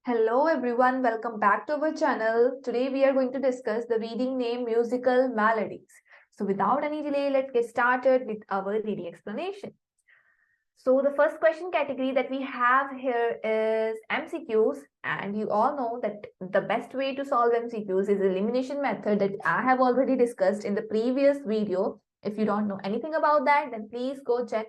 Hello everyone, welcome back to our channel. Today we are going to discuss the reading name musical melodies. So without any delay, let's get started with our reading explanation. So the first question category that we have here is MCQs, and you all know that the best way to solve MCQs is elimination method that I have already discussed in the previous video. If you don't know anything about that, then please go check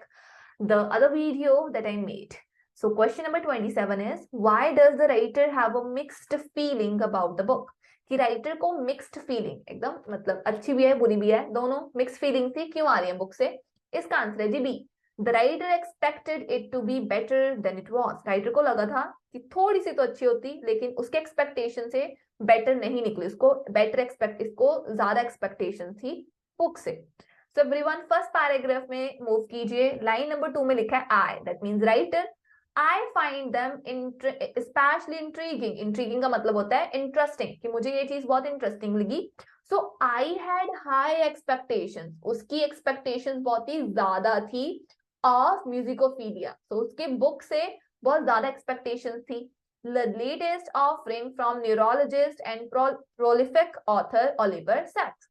the other video that I made. So question number 27 is, why does the writer have a mixed feeling about the book? कि writer को mixed feeling, एकदम मतलब अच्छी भी है बुरी भी है, दोनों मिक्स फीलिंग थी, क्यों आ रही है बुक से? इसका आंसर है जी B. The writer expected it to be better than it was. Writer को लगा था कि थोड़ी सी तो अच्छी होती, लेकिन उसके एक्सपेक्टेशन से बेटर नहीं निकली, उसको बेटर एक्सपेक्ट इसको ज्यादा एक्सपेक्टेशन थी बुक से। सो एवरीवन फर्स्ट पैराग्राफ में मूव कीजिए। लाइन नंबर 2 में लिखा है I, that means writer, I find them especially intriguing. Intriguing का मतलब होता है interesting, कि मुझे ये चीज बहुत इंटरेस्टिंग लगी। So I had high expectations. उसकी expectations बहुत ही ज्यादा थी of Musicophilia. So उसके बुक से बहुत ज्यादा expectations थी। The latest offering from neurologist and prolific author Oliver Sacks.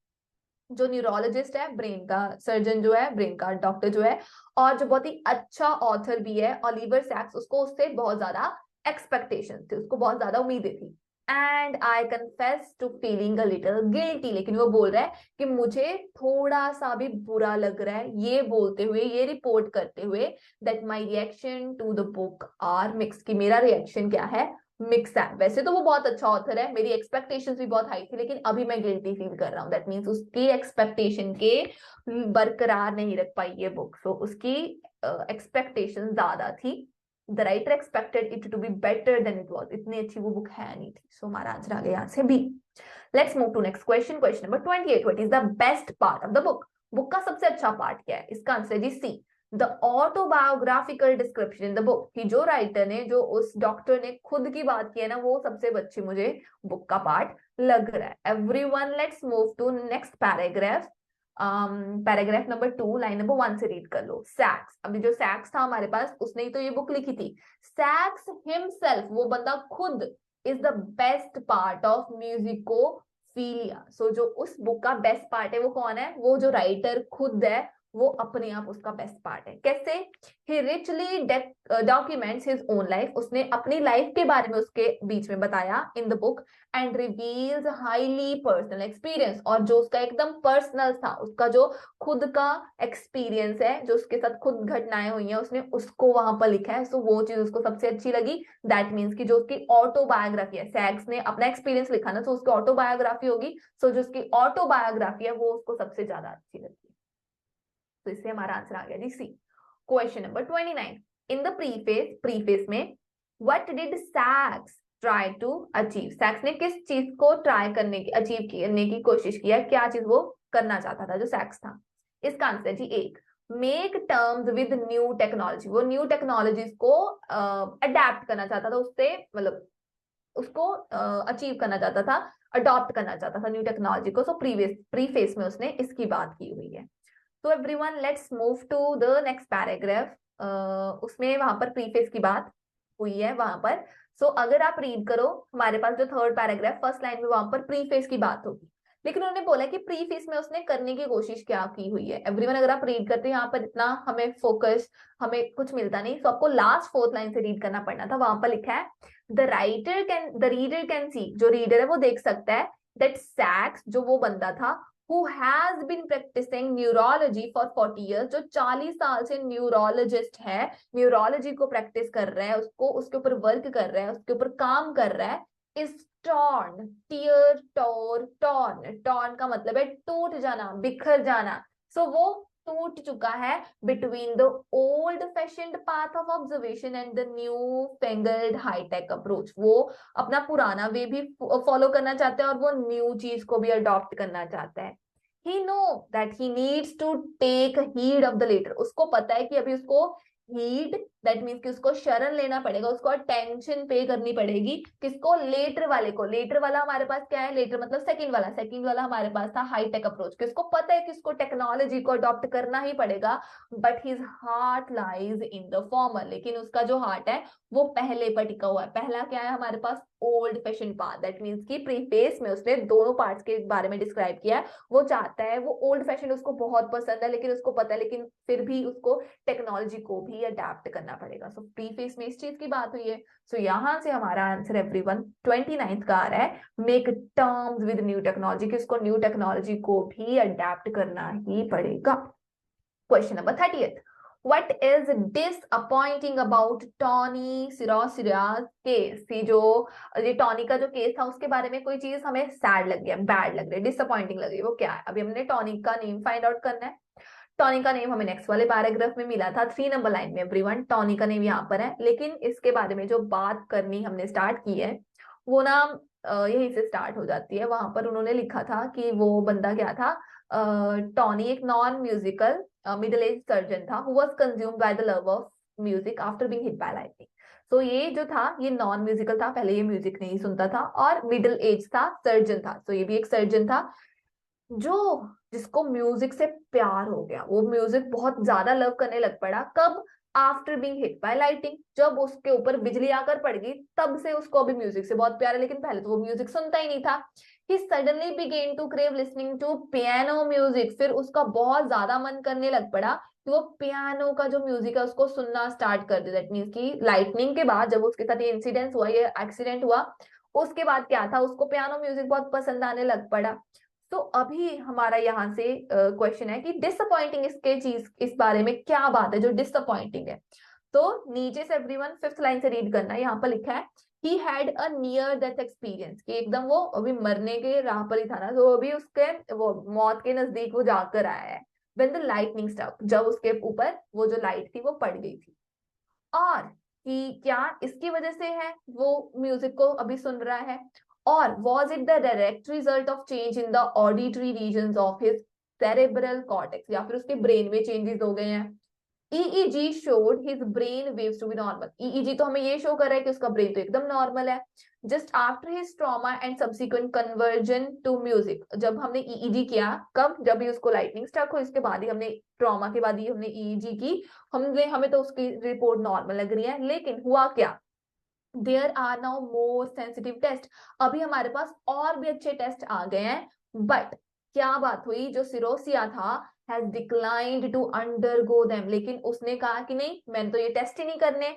जो न्यूरोलॉजिस्ट है, ब्रेन का सर्जन जो है, ब्रेन का डॉक्टर जो है, और जो बहुत ही अच्छा ऑथर भी है ओलिवर सैक्स, उसको उससे बहुत ज्यादा एक्सपेक्टेशन थी, उसको बहुत ज्यादा उम्मीदें थी। And I confess to feeling a little guilty, लेकिन वो बोल रहा है कि मुझे थोड़ा सा भी बुरा लग रहा है ये बोलते हुए, ये रिपोर्ट करते हुए, that my reaction to the book are mix, कि मेरा रिएक्शन क्या है, मिक्स है। वैसे तो वो बहुत अच्छा ऑथर है, मेरी एक्सपेक्टेशंस भी बहुत हाई थी, लेकिन अभी मैं गिल्टी फील कर रहा हूँ। दैट मींस उसकी एक्सपेक्टेशन के बरकरार नहीं रख पाई ये बुक, सो उसकी एक्सपेक्टेशन ज्यादा थी। The writer expected it to be better than it was. इतनी अच्छी वो बुक है नहीं थी। सो हमारा आंसर आ गया यहाँ से B. Let's move to next question. Question number 28, what is the best part of the book? Book का सबसे अच्छा पार्ट क्या है? इसका आंसर है जी C, the autobiographical description in the book, कि जो राइटर ने, जो उस डॉक्टर ने खुद की बात की है ना, वो सबसे अच्छी मुझे बुक का पार्ट लग रहा है। Everyone let's move to next paragraph. Paragraph number 2 line number 1 से रीड कर लो। सैक्स, अभी जो सैक्स था हमारे पास, उसने ही तो ये बुक लिखी थी। सैक्स हिमसेल्फ, वो बंदा खुद, is the best part of Musicophilia. So जो उस बुक का बेस्ट पार्ट है वो कौन है? वो जो राइटर खुद है, वो अपने आप उसका बेस्ट पार्ट है। कैसे? He richly documents his own life, उसने अपनी लाइफ के बारे में उसके बीच में बताया इन the book, and reveals highly personal experience, और जो उसका एकदम पर्सनल था, उसका जो खुद का एक्सपीरियंस है, जो उसके साथ खुद घटनाएं हुई हैं, उसने उसको वहां पर लिखा है। सो वो चीज उसको सबसे अच्छी लगी। दैट मीन्स कि जो उसकी ऑटोबायोग्राफी है, सैक्स ने अपना एक्सपीरियंस लिखा ना, तो उसकी ऑटोबायोग्राफी होगी। सो जो उसकी ऑटोबायोग्राफी है वो उसको सबसे ज्यादा अच्छी लगी। तो इससे हमारा आंसर आ गया जी C. Question number 29, in the preface, preface में what did Sacks try to achieve? Sacks ने किस चीज को ट्राई करने की, अचीव करने की कोशिश किया? क्या चीज वो करना चाहता था जो सैक्स था? इसका आंसर जी एक, make terms with new technology. वो न्यू टेक्नोलॉजीज को अडेप्ट करना चाहता था, उससे मतलब उसको अचीव करना चाहता था, अडॉप्ट करना चाहता था न्यू टेक्नोलॉजी को। सो प्रीफेस में उसने इसकी बात की हुई है। तो everyone let's move to the next paragraph. उसमें वहां पर प्रीफेस की बात हुई है वहां पर। सो अगर आप रीड करो, हमारे पास जो थर्ड पैराग्राफ फर्स्ट लाइन में, वहां पर प्रीफेस की बात होगी, लेकिन उन्होंने बोला कि प्रीफेस में उसने करने की कोशिश क्या की हुई है। एवरीवन अगर आप रीड करते हैं यहाँ पर, इतना हमें फोकस, हमें कुछ मिलता नहीं, तो आपको लास्ट फोर्थ लाइन से रीड करना पड़ना था। वहां पर लिखा है द रीडर कैन सी, जो रीडर है वो देख सकता है, दैट सैक्स, जो वो बंदा था, who has been practicing neurology for 40 years, जो 40 साल से न्यूरोलॉजिस्ट है, न्यूरोलॉजी को प्रैक्टिस कर रहा है, उसको उसके ऊपर वर्क कर रहा है, उसके ऊपर काम कर रहा है, is torn, tear tore torn, torn का मतलब है टूट जाना, बिखर जाना। सो वो टूट चुका है between the old fashioned path of observation and the new fangled high tech approach. वो अपना पुराना वे भी फॉलो करना चाहता है, और वो न्यू चीज को भी अडॉप्ट करना चाहता है। He know that he needs to take heed of the latter, उसको पता है कि अभी उसको हीड दैट मीन्स कि उसको शरण लेना पड़ेगा, उसको अटेंशन पे करनी पड़ेगी। किसको? लेटर वाले को। लेटर वाला हमारे पास क्या है? लेटर मतलब सेकंड वाला। सेकंड वाला हमारे पास था हाईटेक अप्रोच। किसको पता है कि इसको टेक्नोलॉजी को अडॉप्ट करना ही पड़ेगा, but his heart lies in the former. लेकिन उसका जो हार्ट है वो पहले पर टिका हुआ है। पहला क्या है हमारे पास? Old fashion path. That means कि प्रीफेस में उसने दोनों पार्ट्स के बारे में डिस्क्राइब किया है। वो चाहता है, वो ओल्ड फैशन उसको बहुत पसंद है, लेकिन उसको पता है लेकिन फिर भी उसको टेक्नोलॉजी को भी अडेप्ट करना पड़ेगा। सो प्रीफेस में इस चीज की बात हुई है। सो यहां से हमारा आंसर एवरीवन 29th का आ रहा है, make terms with new technology, कि उसको न्यू टेक्नोलॉजी को भी अडेप्ट करना ही पड़ेगा। Question number 30th, What is disappointing about Tony Sirosia's case? जो ये टॉनी का जो केस था उसके बारे में कोई चीज हमें सैड लग गया, बैड लग रही है, डिसअपॉइंटिंग लग रही है, वो क्या है? अभी हमने टॉनी का नेम फाइंड आउट करना है। टॉनी का नेम हमें नेक्स्ट वाले पैराग्राफ में मिला था, 3 नंबर लाइन में। एवरीवन, टॉनी का नेम यहाँ पर है, लेकिन इसके बारे में जो बात करनी हमने स्टार्ट की है वो ना यहीं से स्टार्ट हो जाती है। वहां पर उन्होंने लिखा था कि वो बंदा क्या था, टॉनी एक non musical middle age surgeon था, who was consumed by the love of music after being hit by lightning. तो ये जो था ये नॉन म्यूजिकल था, पहले ये म्यूजिक नहीं सुनता था, और मिडिल एज था, सर्जन था। तो ये भी एक सर्जन था जो जिसको म्यूजिक से प्यार हो गया। वो म्यूजिक बहुत ज्यादा लव करने लग पड़ा। कब? After being hit bye lighting, जब उसके ऊपर बिजली आकर पड़ गई तब से उसको अभी म्यूजिक से बहुत प्यार है, लेकिन पहले तो वो म्यूजिक सुनता ही नहीं था। He suddenly began to crave listening to piano music, फिर उसका बहुत ज्यादा मन करने लग पड़ा कि वो पियानो का जो म्यूजिक है उसको सुनना स्टार्ट कर दे। दैट मीन्स कि लाइटनिंग के बाद जब उसके साथ ये इंसिडेंट हुआ, ये एक्सीडेंट हुआ, उसके बाद क्या था, उसको पियानो म्यूजिक बहुत पसंद आने लग पड़ा। तो अभी हमारा यहाँ से क्वेश्चन है कि डिसअपॉइंटिंग इसके चीज, इस बारे में क्या बात है जो डिसअपॉइंटिंग है। तो नीचे से एवरीवन 5th लाइन से रीड करना है। यहाँ पर लिखा है he had a near death experience, कि एकदम वो अभी मरने के राह पर ही था ना, तो अभी उसके वो मौत के नजदीक वो जाकर आया है। व्हेन द लाइटनिंग स्ट्रक, जब उसके ऊपर वो जो लाइट थी वो पड़ गई थी। और कि क्या इसकी वजह से है वो म्यूजिक को अभी सुन रहा है, और was it the direct result of change in the auditory regions of his cerebral cortex, या फिर उसके ब्रेन में चेंजेस हो गए हैं। EEG showed his brain waves to be normal। EEG तो हमें ये शो कर रहा है कि उसका ब्रेन तो एकदम नॉर्मल है। Just after his trauma and subsequent conversion to music, जब हमने EEG किया, कब? जब भी उसको लाइटनिंग स्ट्रक हो, इसके बाद ही हमने, ट्रॉमा के बाद ही हमने EEG की, हमें तो उसकी रिपोर्ट नॉर्मल लग रही है। लेकिन हुआ क्या? There are now more sensitive test, अभी हमारे पास और भी अच्छे टेस्ट आ गए हैं। बट क्या बात हुई, जो सिरोसिया था has declined to undergo them, लेकिन उसने कहा कि नहीं, मैंने तो ये टेस्ट ही नहीं करने।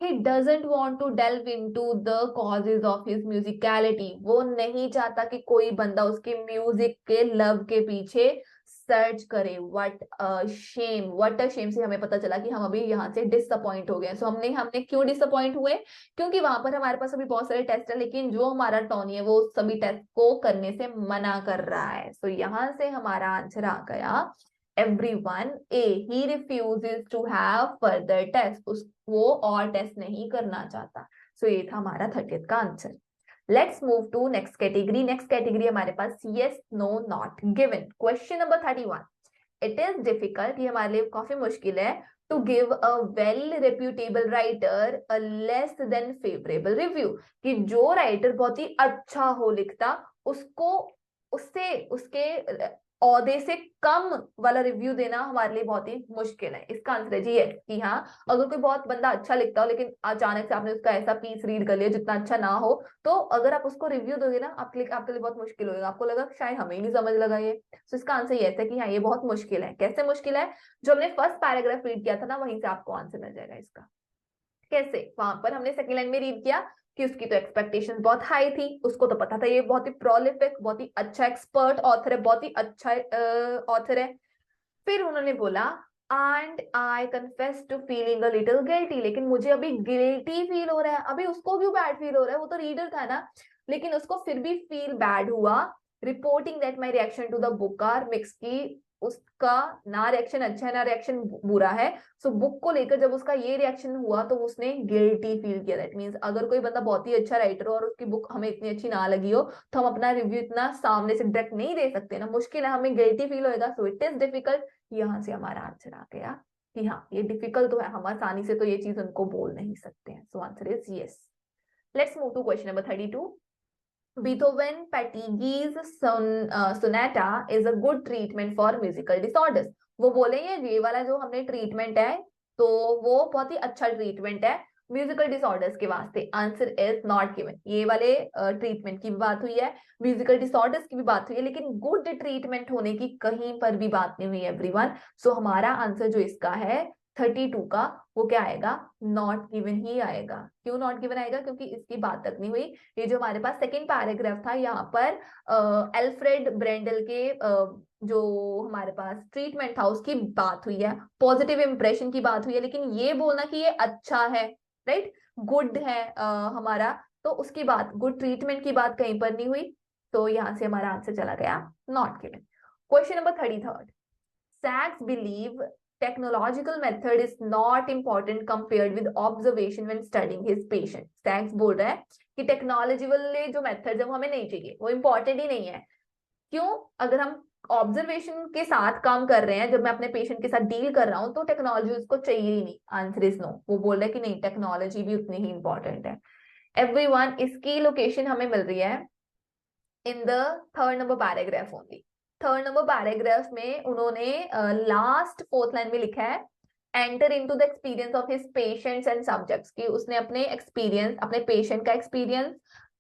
he doesn't want to delve into the causes of his musicality, वो नहीं चाहता कि कोई बंदा उसके म्यूजिक के लव के पीछे सर्च करे। What a shame, what a shame से हमें पता चला कि हम अभी यहाँ से डिसअपॉइंट हो गए। सो हमने हमने क्यों डिसअपॉइंट हुए? क्योंकि वहां पर हमारे पास अभी बहुत सारे टेस्ट है, लेकिन जो हमारा टॉनी है वो सभी टेस्ट को करने से मना कर रहा है। सो यहाँ से हमारा आंसर आ गया everyone A, he refuses to have further test, वो और टेस्ट नहीं करना चाहता। सो ये था हमारा 30th का आंसर। Let's move to next category. Next category हमारे पास yes no not given. Question number 31, it is difficult, ये हमारे लिए काफी मुश्किल है, to give a well reputable writer a less than favourable review, कि जो राइटर बहुत ही अच्छा हो लिखता उसको, उससे उसके औहदे से कम वाला रिव्यू देना हमारे लिए बहुत ही मुश्किल है। इसका आंसर है जी यस, कि हाँ, अगर कोई बहुत बंदा अच्छा लिखता हो लेकिन अचानक से आपने उसका ऐसा पीस रीड कर लिया जितना अच्छा ना हो, तो अगर आप उसको रिव्यू दोगे ना, आपके लिए बहुत मुश्किल होगा, आपको लगा शायद हमें ही नहीं समझ लगा ये। तो इसका आंसर यस है कि हाँ, ये बहुत मुश्किल है। कैसे मुश्किल है? जो हमने फर्स्ट पैराग्राफ रीड किया था ना, वहीं से आपको आंसर मिल जाएगा इसका। कैसे? वहां पर हमने सेकेंड लाइन में रीड किया कि उसकी तो एक्सपेक्टेशन बहुत हाई थी, उसको तो पता था ये बहुत ही प्रोलिफिक, बहुत ही अच्छा एक्सपर्ट ऑथर है, बहुत ही अच्छा ऑथर है। फिर उन्होंने बोला and I confess to feeling a little guilty, लेकिन मुझे अभी गिल्टी फील हो रहा है। अभी उसको क्यों बैड फील हो रहा है? वो तो रीडर था ना, लेकिन उसको फिर भी फील बैड हुआ। Reporting that my reaction to the book are mix, की उसका ना रिएक्शन अच्छा है ना रिएक्शन बुरा है। सो बुक को लेकर जब उसका ये रिएक्शन हुआ तो उसने गिल्टी फील किया। दैट मीन्स अगर कोई बंदा बहुत ही अच्छा राइटर हो और उसकी बुक हमें इतनी अच्छी ना लगी हो, तो हम अपना रिव्यू इतना सामने से डायरेक्ट नहीं दे सकते ना, मुश्किल है, हमें गिल्टी फील होएगा। So it is difficult. यहाँ से हमारा आंसर आ गया कि हाँ ये डिफिकल्ट तो है, हम आसानी से तो ये चीज उनको बोल नहीं सकते हैं। So answer is yes. Let's move to question number 32। Beethoven Pattigi's sonata is a good treatment for musical disorders। वो बोले ये वाला जो हमने ट्रीटमेंट है तो वो बहुत ही अच्छा ट्रीटमेंट है म्यूजिकल डिसऑर्डर्स के वास्ते। Answer is not given. ये वाले ट्रीटमेंट की भी बात हुई है, म्यूजिकल डिसऑर्डर्स की भी बात हुई है, लेकिन गुड ट्रीटमेंट होने की कहीं पर भी बात नहीं हुई एवरीवन। सो हमारा आंसर जो इसका है 32 का, वो क्या आएगा? नॉट गिवन ही आएगा। क्यों नॉट गिवन आएगा? क्योंकि इसकी बात तक नहीं हुई। ये जो हमारे पास सेकंड पैराग्राफ था, यहाँ पर एल्फ्रेड ब्रेंडल के जो हमारे पास ट्रीटमेंट था उसकी बात हुई है, पॉजिटिव इंप्रेशन की बात हुई है, लेकिन ये बोलना कि ये अच्छा है, राइट, गुड है हमारा, तो उसकी बात, गुड ट्रीटमेंट की बात कहीं पर नहीं हुई। तो यहाँ से हमारा आंसर चला गया not given. Question number 33। Sachs believe technological method is not important compared with observation when studying his patient। Sachs बोल रहा है कि टेक्नोलॉजी वाले जो मेथड है वो हमें नहीं चाहिए, वो इंपॉर्टेंट ही नहीं है। क्यों? अगर हम ऑब्जर्वेशन के साथ काम कर रहे हैं, जब मैं अपने पेशेंट के साथ डील कर रहा हूं, तो टेक्नोलॉजी उसको चाहिए ही नहीं। Answer is no. वो बोल रहा है कि नहीं, टेक्नोलॉजी भी उतनी ही इंपॉर्टेंट है। एवरीवन, इसकी लोकेशन हमें मिल रही है in the third number paragraph only. Third number paragraph में उन्होंने लास्ट फोर्थ लाइन में लिखा है enter into the experience of his patients and subjects, कि उसने अपने एक्सपीरियंस, अपने पेशेंट का एक्सपीरियंस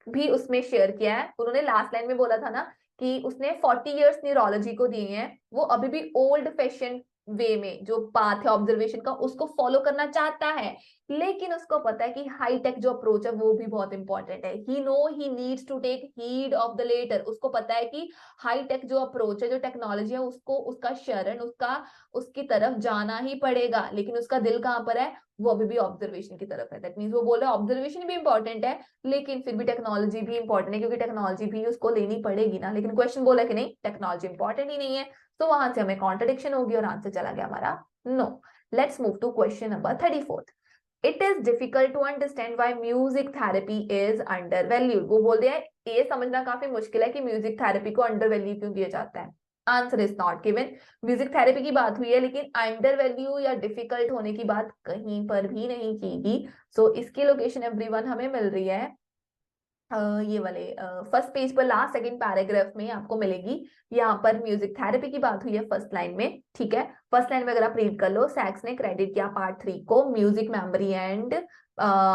भी उसमें शेयर किया है। उन्होंने लास्ट लाइन में बोला था ना कि उसने 40 इयर्स न्यूरोलॉजी को दिए हैं, वो अभी भी ओल्ड फैशन वे में जो पाथ है ऑब्जर्वेशन का उसको फॉलो करना चाहता है, लेकिन उसको पता है कि हाई टेक जो अप्रोच है वो भी बहुत इंपॉर्टेंट है। He know he needs to take heed of the latter. उसको पता है कि हाई टेक जो अप्रोच है, जो टेक्नोलॉजी है, उसको, उसका शरण, उसकी तरफ जाना ही पड़ेगा, लेकिन उसका दिल कहाँ पर है? वो अभी भी ऑब्जर्वेशन की तरफ है। दैट मीन्स वो बोल रहा है ऑब्जर्वेशन भी इंपॉर्टेंट है, लेकिन फिर भी टेक्नोलॉजी भी इंपॉर्टेंट है, क्योंकि टेक्नोलॉजी भी उसको लेनी पड़ेगी ना। लेकिन क्वेश्चन बोला कि नहीं, टेक्नोलॉजी इंपॉर्टेंट ही नहीं है, तो वहां से हमें कॉन्ट्रडिक्शन होगी और आंसर चला गया हमारा no. Let's move to question number 34। It is difficult to understand why music therapy is undervalued. वो बोल रहे हैं ये समझना काफी मुश्किल है कि म्यूजिक थेरेपी को अंडर वैल्यू क्यों दिया जाता है। Answer is not given. Music therapy की बात हुई है, लेकिन अंडर वैल्यू या डिफिकल्ट होने की बात कहीं पर भी नहीं की गई। सो इसकी लोकेशन एवरीवन हमें मिल रही है ये वाले फर्स्ट पेज पर, लास्ट सेकंड पैराग्राफ में आपको मिलेगी। यहाँ पर म्यूजिक थेरेपी की बात हुई है फर्स्ट लाइन में, ठीक है। फर्स्ट लाइन में अगर आप रीड कर लो, सैक्स ने क्रेडिट किया पार्ट 3 को म्यूजिक मेमोरी एंड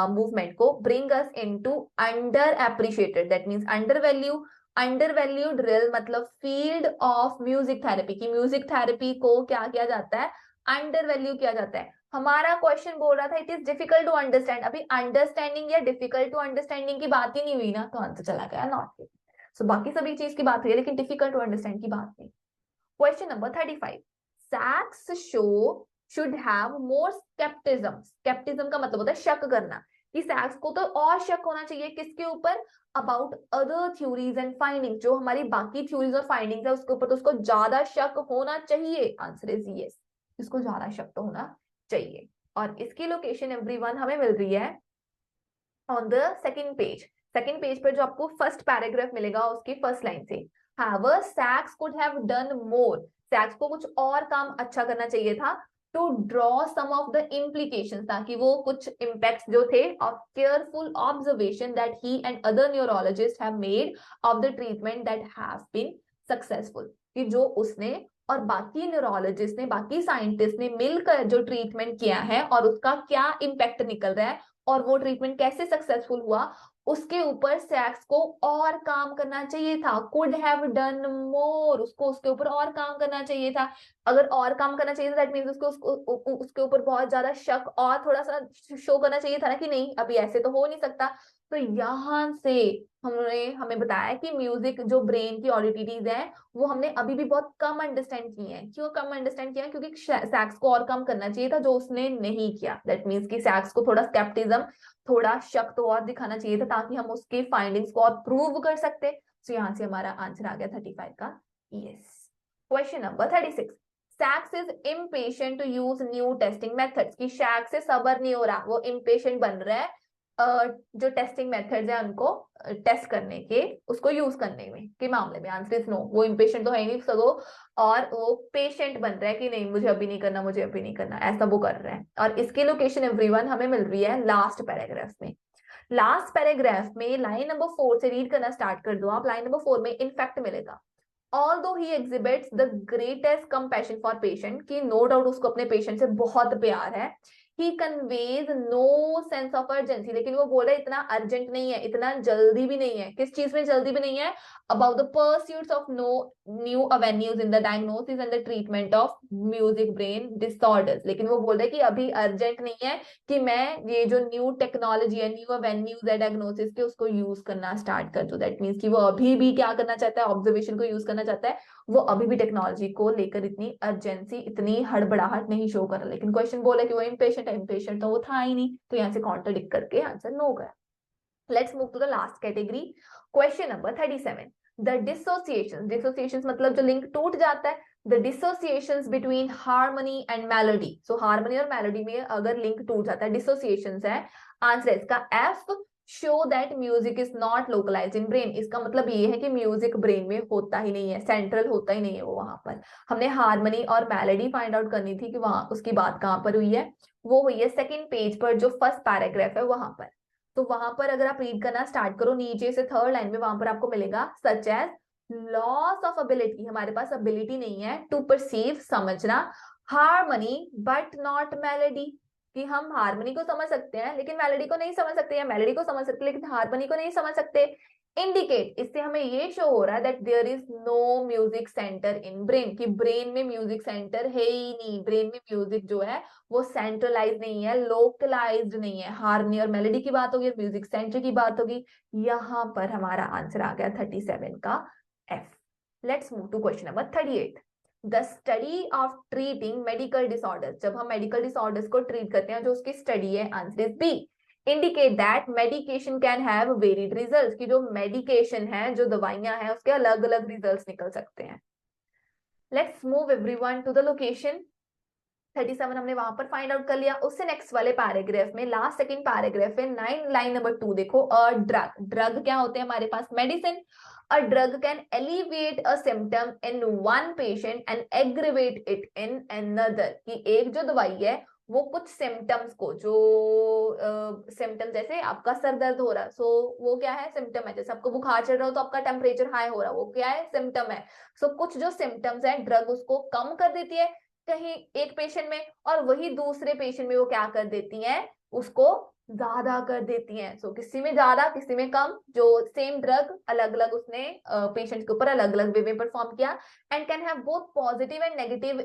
मूवमेंट को, bring us into under appreciated, that means under value, under valued real मतलब फील्ड ऑफ म्यूजिक थेरेपी, की म्यूजिक थेरेपी को क्या किया जाता है? अंडर वैल्यू किया जाता है। हमारा क्वेश्चन बोल रहा था it is difficult to understand, अभी अंडरस्टैंडिंग या डिफिकल्ट टू अंडरस्टैंडिंग की बात ही नहीं हुई ना, तो आंसर चला गया नॉट। सो बाकी सभी चीज की बात हुई है, लेकिन डिफिकल्ट टू अंडरस्टैंड की बात नहीं। Question number 35। Sacks show should have more scepticism. Scepticism का मतलब होता है शक करना, कि सैक्स को तो और शक होना चाहिए किसके ऊपर? About other theories and findings, जो हमारी बाकी थ्योरीज और फाइंडिंग्स है उसके ऊपर तो उसको ज्यादा शक होना चाहिए। आंसर इज यस, इसको ज्यादा शक तो होना चाहिए। और इसकी लोकेशन एवरीवन हमें मिल रही है on the second page. Second page पर जो आपको फर्स्ट पैराग्राफ मिलेगा उसकी फर्स्ट लाइन से, however Sacks could have done more, Sacks को कुछ और काम अच्छा करना चाहिए था, to draw some of the implications, ताकि वो कुछ इम्पैक्ट्स जो थे of careful observation that he and other neurologists have made of the treatment that have been successful, कि जो उसने और बाकी न्यूरोलॉजिस्ट ने, बाकी साइंटिस्ट ने मिलकर जो ट्रीटमेंट किया है और उसका क्या इम्पैक्ट निकल रहा है और वो ट्रीटमेंट कैसे सक्सेसफुल हुआ, उसके ऊपर सैक्स को और काम करना चाहिए था। कुड हैव डन मोर, उसको उसके ऊपर और काम करना चाहिए था। अगर और काम करना चाहिए था दैट मींस उसको उसके ऊपर बहुत ज्यादा शक और थोड़ा सा शो करना चाहिए था ना, कि नहीं अभी ऐसे तो हो नहीं सकता। तो यहाँ से हमें बताया कि म्यूजिक जो ब्रेन की ऑडिटिटीज है वो हमने अभी भी बहुत कम अंडरस्टैंड की है। क्यों कम अंडरस्टैंड किया? क्योंकि सैक्स को और कम करना चाहिए था जो उसने नहीं किया। दैट मीन्स कि सैक्स को थोड़ा स्केप्टिज्म, थोड़ा शक तो और दिखाना चाहिए था, ताकि हम उसके फाइंडिंग्स को और प्रूव कर सकते। तो यहाँ से हमारा आंसर आ गया 35 का yes. Question number 36। Sacks is impatient to use new testing methods, की सैक्स से सबर नहीं हो रहा, वो इम्पेशेंट बन रहा है जो टेस्टिंग मेथड्स है उनको टेस्ट करने के, उसको यूज करने में के मामले में आंसर इज नो। वो इम्पेशेंट तो है ही नहीं सगो, और वो पेशेंट बन रहा है कि नहीं मुझे अभी नहीं करना, मुझे अभी नहीं करना, ऐसा वो कर रहा है। और इसकी लोकेशन एवरीवन हमें मिल रही है लास्ट पैराग्राफ में। लास्ट पैराग्राफ में लाइन नंबर 4 से रीड करना स्टार्ट कर दो आप। लाइन नंबर 4 में इनफैक्ट मिलेगा, although he exhibits the greatest compassion for patient, कि नो डाउट उसको अपने पेशेंट से बहुत प्यार है। he conveys no sense of urgency, लेकिन वो बोल रहा है इतना अर्जेंट नहीं है, इतना जल्दी भी नहीं है। किस चीज में जल्दी भी नहीं है? about the pursuits of no new avenues in the diagnosis and the treatment of music brain disorders, लेकिन वो बोल रहा है कि अभी अर्जेंट नहीं है कि मैं ये जो न्यू टेक्नोलॉजी है, न्यू एवेन्यूज है डायग्नोसिस के, उसको यूज करना स्टार्ट कर दूं। दैट मीन्स कि वो अभी भी क्या करना चाहता है? ऑब्जर्वेशन को यूज करना चाहता है। वो अभी भी टेक्नोलॉजी को लेकर इतनी अर्जेंसी, इतनी हड़बड़ाहट नहीं शो कर रहा। लेकिन क्वेश्चन बोला कि वो इम्पेशेंट है, इम्पेशेंट तो वो था ही नहीं, तो यहाँ से कॉन्ट्राडिक्ट करके आंसर नो गया। Let's move to the last category, question number 37। The dissociation, dissociation मतलब जो लिंक टूट जाता है, the dissociations between harmony and melody. So harmony और मेलोडी में अगर लिंक टूट जाता है, डिसोसिएशंस है, आंसर इसका F. Show that music is not localised in brain, इसका मतलब ये है कि म्यूजिक ब्रेन में होता ही नहीं है, सेंट्रल होता ही नहीं है वो वहां पर। हमने हार्मनी और मेलोडी फाइंड आउट करनी थी कि वहां उसकी बात कहां पर हुई है, वो हुई है सेकंड पेज पर, जो फर्स्ट पैराग्राफ है वहां पर। तो वहां पर अगर आप रीड करना स्टार्ट करो नीचे से थर्ड लाइन में, वहां पर आपको मिलेगा such as loss of ability, हमारे पास एबिलिटी नहीं है टू परसीव, समझना, हार्मनी बट नॉट मेलोडी, कि हम हार्मनी को समझ सकते हैं लेकिन मेलोडी को नहीं समझ सकते, या मेलोडी को समझ सकते लेकिन हार्मनी को नहीं समझ सकते। इंडिकेट, इससे हमें ये शो हो रहा है that there is no music centre in brain, कि ब्रेन में म्यूजिक सेंटर है ही नहीं, ब्रेन में म्यूजिक जो है वो सेंट्रलाइज नहीं है, लोकलाइज्ड नहीं है। हार्मनी और मेलोडी की बात होगी, म्यूजिक सेंटर की बात होगी। यहां पर हमारा आंसर आ गया 37 का F. Let's move to question number 38। The study of treating medical disorders, जब हम मेडिकल डिसऑर्डर्स को ट्रीट करते हैं, जो उसकी स्टडी है, answer is B. Indicate that medication can have varied results, की जो मेडिकेशन है, जो दवाइयां हैं, उसके अलग अलग रिजल्ट्स निकल सकते हैं। Let's move everyone to the location. 37 हमने वहां पर फाइंड आउट कर लिया। उससे नेक्स्ट वाले पैराग्राफ में, लास्ट सेकंड पैराग्राफ में 9 लाइन नंबर 2 देखो। अ ड्रग, ड्रग क्या होते हैं हमारे पास? Medicine. A drug can alleviate a symptom in one patient and aggravate it in another, कि एक जो दवाई है वो कुछ सिम्टम्स को, जो सिम्टम जैसे आपका सर दर्द हो रहा है, सो वो क्या है? सिम्टम है। जैसे आपको बुखार चढ़ रहा हो तो आपका टेम्परेचर हाई हो रहा है, वो क्या है? सिम्टम है। सो कुछ जो सिम्टम्स है, ड्रग उसको कम कर देती है कहीं एक पेशेंट में, और वही दूसरे पेशेंट में वो क्या कर देती हैं? उसको ज्यादा कर देती हैं। सो किसी में ज्यादा, किसी में कम, जो सेम ड्रग अलग अलग उसने पेशेंट के ऊपर अलग अलग वे में परफॉर्म किया, and can have both positive and negative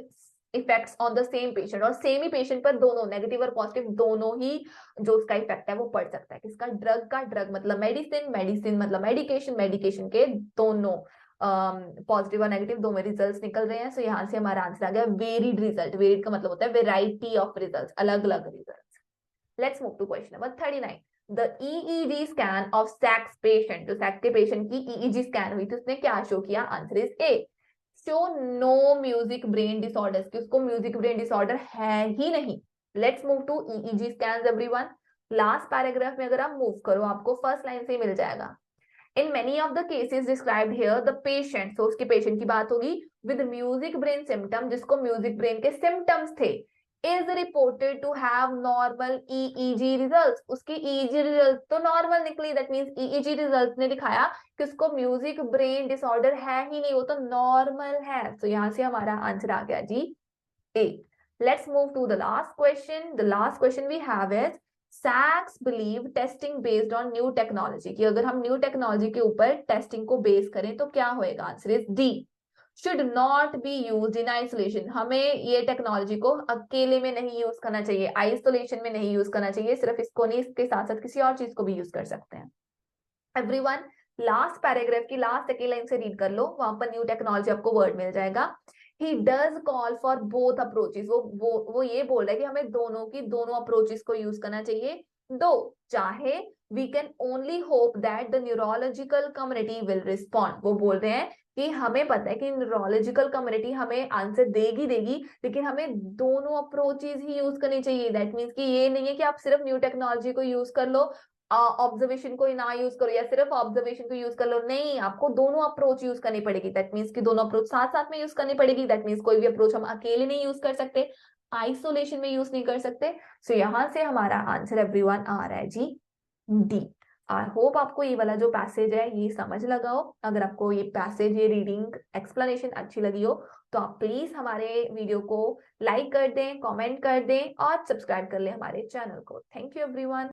effects on the same patient, और सेम ही पेशेंट पर दोनों नेगेटिव और पॉजिटिव दोनों ही जो उसका इफेक्ट है वो पड़ सकता है। किसका? ड्रग का। ड्रग मतलब मेडिसिन, मेडिसिन मतलब मेडिकेशन, मेडिकेशन के दोनों पॉजिटिव और नेगेटिव दो में रिजल्ट्स निकल रहे हैं। सो यहाँ से हमारा आंसर आ गया वेरिड रिजल्ट। वेरिड का मतलब होता है वेराइटी ऑफ रिजल्ट्स, अलग अलग results. Let's move to question number 39। The EEG scan of Sacks patient, जो सैक्स के पेशेंट की ईईजी स्कैन हुई थी, उसने क्या शो किया? Answer is A. Show no music brain disorders, कि उसको म्यूजिक ब्रेन डिसऑर्डर है ही नहीं। Let's move to EEG scans everyone. Last paragraph में अगर आप मूव करो, आपको फर्स्ट लाइन से ही मिल जाएगा। In many of the cases described here, the patient, so उसके पेशेंट की बात होगी, with music brain symptom, जिसको म्यूजिक ब्रेन के सिम्टम्स थे, is reported to have normal EEG results, उसकी EEG रिजल्ट तो नॉर्मल निकली। दैट मींस EEG रिजल्ट ने दिखाया कि उसको म्यूजिक ब्रेन डिसऑर्डर है ही नहीं, वो तो नॉर्मल है। तो यहाँ से हमारा आंसर आ गया जी A. Let's move to the last question. The last question we have is Sacks believe testing based on new technology, कि अगर हम न्यू टेक्नोलॉजी के ऊपर टेस्टिंग को बेस करें तो क्या होएगा? Answer is D. Should not be used in isolation, हमें ये टेक्नोलॉजी को अकेले में नहीं यूज करना चाहिए, आइसोलेशन में नहीं यूज करना चाहिए। सिर्फ इसको नहीं, इसके साथ साथ किसी और चीज को भी यूज कर सकते हैं। एवरीवन, लास्ट पैराग्राफ की लास्ट सेकेंड लाइन से रीड कर लो, वहां पर न्यू टेक्नोलॉजी आपको वर्ड मिल जाएगा। He does call for both approaches, वो ये बोल रहा है कि हमें दोनों की दोनों अप्रोचेस को यूज करना चाहिए। दो चाहे we can only hope that the neurological community will respond, वो बोल रहे हैं कि हमें पता है कि न्यूरोलॉजिकल कम्युनिटी हमें आंसर देगी देगी, लेकिन हमें दोनों अप्रोचेस ही यूज करनी चाहिए। दैट मीन्स कि ये नहीं है कि आप सिर्फ न्यू टेक्नोलॉजी को यूज कर लो, ऑब्जर्वेशन को ही ना यूज करो या सिर्फ ऑब्जर्वेशन को यूज कर लो, नहीं, आपको दोनों अप्रोच यूज करनी पड़ेगी। दैट मीन्स कि दोनों अप्रोच साथ साथ में यूज करनी पड़ेगी। दैट मीन्स कोई भी अप्रोच हम अकेले नहीं यूज कर सकते, आइसोलेशन में यूज नहीं कर सकते। सो यहाँ से हमारा आंसर एवरीवन आ रहा है जी, डी। आई होप आपको ये वाला जो पैसेज है ये समझ लगा हो। अगर आपको ये पैसेज, ये रीडिंग एक्सप्लेनेशन अच्छी लगी हो तो आप प्लीज हमारे वीडियो को लाइक कर दें, कमेंट कर दें और सब्सक्राइब कर लें हमारे चैनल को। Thank you everyone.